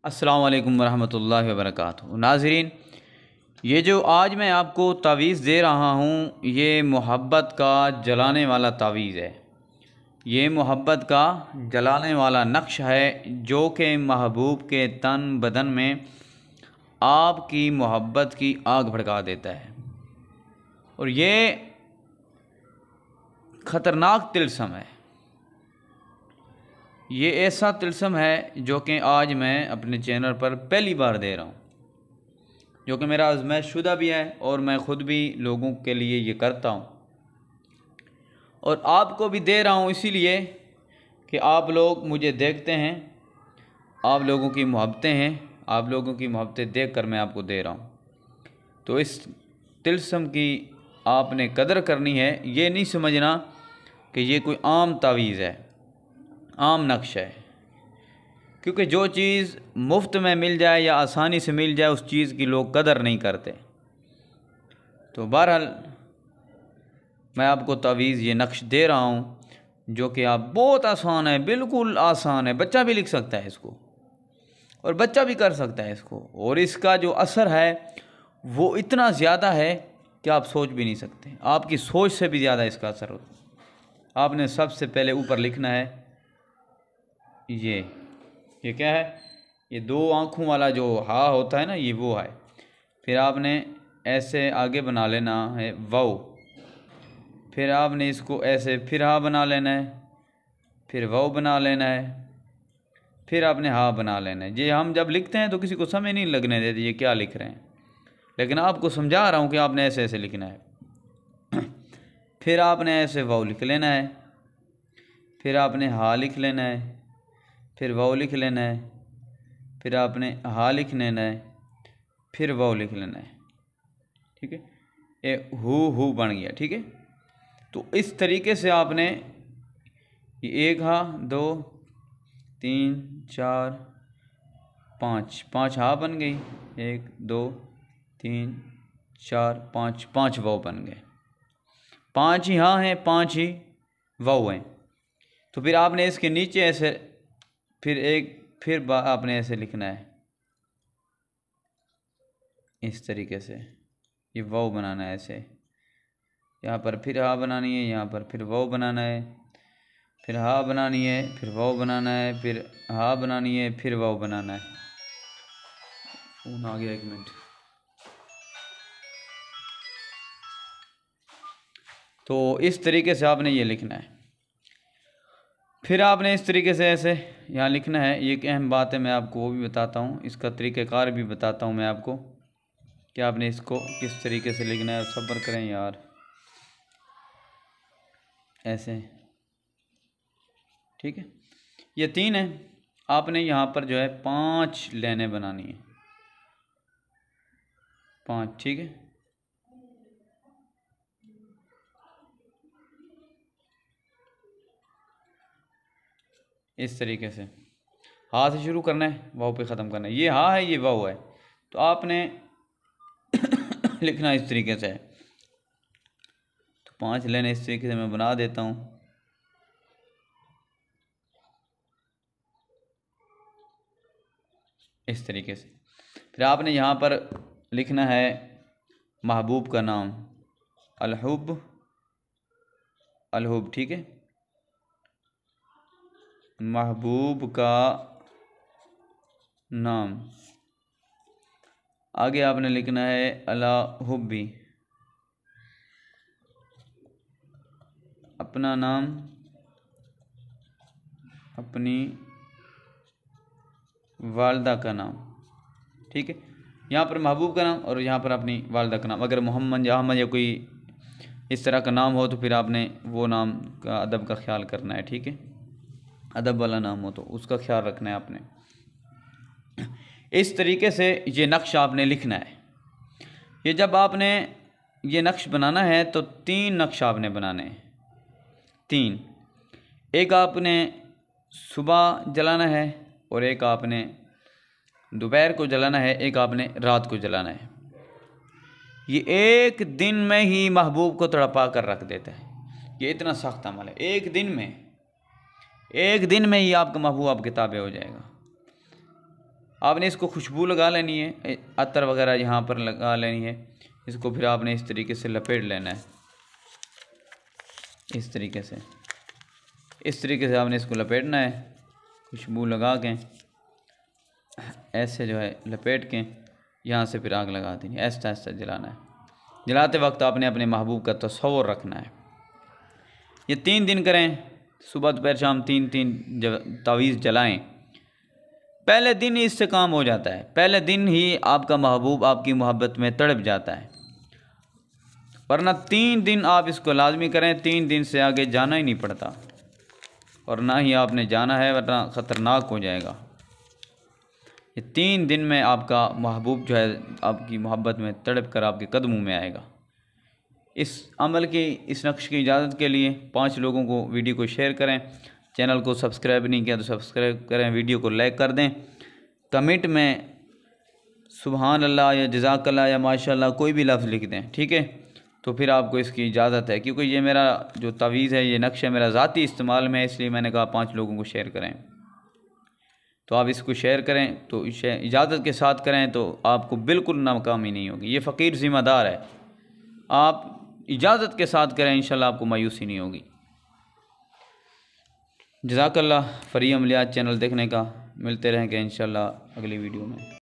अस्सलाम वालेकुम वरहमतुल्लाहि वबरकातुहू। नाज़रीन, ये जो आज मैं आपको तावीज़ दे रहा हूँ, ये मोहब्बत का जलाने वाला तावीज़ है। ये मोहब्बत का जलाने वाला नक्श है जो कि महबूब के तन बदन में आपकी मोहब्बत की आग भड़का देता है। और ये ख़तरनाक तिल्स्म है। ये ऐसा तिल्स्म है जो कि आज मैं अपने चैनल पर पहली बार दे रहा हूँ, जो कि मेरा आज़माइश शुदा भी है और मैं ख़ुद भी लोगों के लिए ये करता हूँ और आपको भी दे रहा हूँ, इसीलिए कि आप लोग मुझे देखते हैं, आप लोगों की मोहब्बतें हैं, आप लोगों की मोहब्बतें देख कर मैं आपको दे रहा हूँ। तो इस तिल्स्म की आपने कदर करनी है। ये नहीं समझना कि ये कोई आम तावीज़ है, आम नक्श है, क्योंकि जो चीज़ मुफ्त में मिल जाए या आसानी से मिल जाए उस चीज़ की लोग कदर नहीं करते। तो बहरहाल मैं आपको तावीज़ ये नक्श दे रहा हूँ जो कि आप बहुत आसान है, बिल्कुल आसान है, बच्चा भी लिख सकता है इसको और बच्चा भी कर सकता है इसको। और इसका जो असर है वो इतना ज़्यादा है कि आप सोच भी नहीं सकते, आपकी सोच से भी ज़्यादा इसका असर होता है। आपने सबसे पहले ऊपर लिखना है ये क्या है, ये दो आँखों वाला जो हा होता है ना, ये वो है। फिर आपने ऐसे आगे बना लेना है वाओ, फिर आपने इसको ऐसे फिर हा बना लेना है, फिर वाओ बना लेना है, फिर आपने हा बना लेना है। ये हम जब लिखते हैं तो किसी को समझ नहीं लगने देते ये क्या लिख रहे हैं, लेकिन आपको समझा रहा हूँ कि आपने ऐसे ऐसे लिखना है। फिर आपने ऐसे वाओ लिख लेना है, फिर आपने हा लिख लेना है, फिर वाओ लिख लेना है, फिर आपने हा लिख लेना है, फिर वाओ लिख लेना है। ठीक है, ये हु बन गया। ठीक है, तो इस तरीके से आपने एक हा, दो, तीन, चार, पाँच हा बन गई, एक, दो, तीन, चार, पाँच, पाँच वाव बन गए। पाँच ही हा हैं, पाँच ही वाव हैं। तो फिर आपने इसके नीचे ऐसे फिर आपने ऐसे लिखना है, इस तरीके से ये वाव बनाना है। ऐसे यहाँ पर फिर हा बनानी है, यहाँ पर फिर वाव बनाना है, फिर हा बनानी है, फिर वाव बनाना है, फिर हा बनानी है, फिर वाव बनाना है। फ़ोन आ गया, एक मिनट। तो इस तरीके से आपने ये लिखना है। फिर आपने इस तरीके से ऐसे यहाँ लिखना है। ये एक अहम बात है, मैं आपको वो भी बताता हूँ, इसका तरीक़ेकार भी बताता हूँ मैं आपको कि आपने इसको किस तरीके से लिखना है। सब्र करें यार, ऐसे। ठीक है, ये तीन है। आपने यहाँ पर जो है 5 लाइनें बनानी है, 5। ठीक है, इस तरीके से हा से शुरू करना है, वाव पे ख़त्म करना है। ये हा है, ये वाव है, तो आपने लिखना इस तरीके से है। तो 5 लाइनें इस तरीके से मैं बना देता हूँ। इस तरीके से फिर आपने यहाँ पर लिखना है महबूब का नाम, अलहुब, अलहुब। ठीक है, महबूब का नाम। आगे आपने लिखना है अला हुब्बी, अपना नाम, अपनी वालदा का नाम। ठीक है, यहाँ पर महबूब का नाम और यहाँ पर अपनी वालदा का नाम। अगर मोहम्मद या अहमद या कोई इस तरह का नाम हो तो फिर आपने वो नाम का अदब का ख्याल करना है। ठीक है, अदब वाला नाम हो तो उसका ख्याल रखना है आपने। इस तरीके से ये नक्श आपने लिखना है। ये जब आपने ये नक्श बनाना है तो 3 नक्श आपने बनाने हैं, 3। एक आपने सुबह जलाना है और एक आपने दोपहर को जलाना है, एक आपने रात को जलाना है। ये एक दिन में ही महबूब को तड़पा कर रख देता है। ये इतना सख्त अमल है। एक दिन में ही आपका महबूब आपके ताबे हो जाएगा। आपने इसको खुशबू लगा लेनी है, अतर वगैरह यहाँ पर लगा लेनी है। इसको फिर आपने इस तरीके से लपेट लेना है, इस तरीके से आपने इसको लपेटना है। खुशबू लगा के ऐसे जो है लपेट के यहाँ से फिर आग लगा देनी, ऐसा ऐसा जलाना है। जलाते वक्त आपने अपने महबूब का तस्वर रखना है। ये 3 दिन करें, सुबह दोपहर शाम 3 तावीज़ जलाएं। पहले दिन ही इससे काम हो जाता है, पहले दिन ही आपका महबूब आपकी मोहब्बत में तड़प जाता है। वरना 3 दिन आप इसको लाजमी करें, 3 दिन से आगे जाना ही नहीं पड़ता, और ना ही आपने जाना है, वरना ख़तरनाक हो जाएगा। ये 3 दिन में आपका महबूब जो है आपकी मोहब्बत में तड़प कर आपके कदमों में आएगा। इस अमल की, इस नक्श की इजाज़त के लिए 5 लोगों को वीडियो को शेयर करें। चैनल को सब्सक्राइब नहीं किया तो सब्सक्राइब करें, वीडियो को लाइक कर दें। कमेंट में सुबहान अल्लाह या जज़ाकल्लाह या माशाअल्लाह कोई भी लफ्ज़ लिख दें, ठीक है। तो फिर आपको इसकी इजाज़त है, क्योंकि ये मेरा जो तावीज़ है, ये नक्श है मेरा ज़ाती इस्तेमाल में है, इसलिए मैंने कहा 5 लोगों को शेयर करें। तो आप इसको शेयर करें, तो इजाज़त के साथ करें, तो आपको बिल्कुल नाकामी नहीं होगी। ये फ़कीर ज़िम्मेदार है, आप इजाज़त के साथ करें, इंशाल्लाह आपको मायूसी नहीं होगी। जज़ाकल्लाह। फ़री अमलियात चैनल देखने का। मिलते रहेंगे इंशाल्लाह अगली वीडियो में।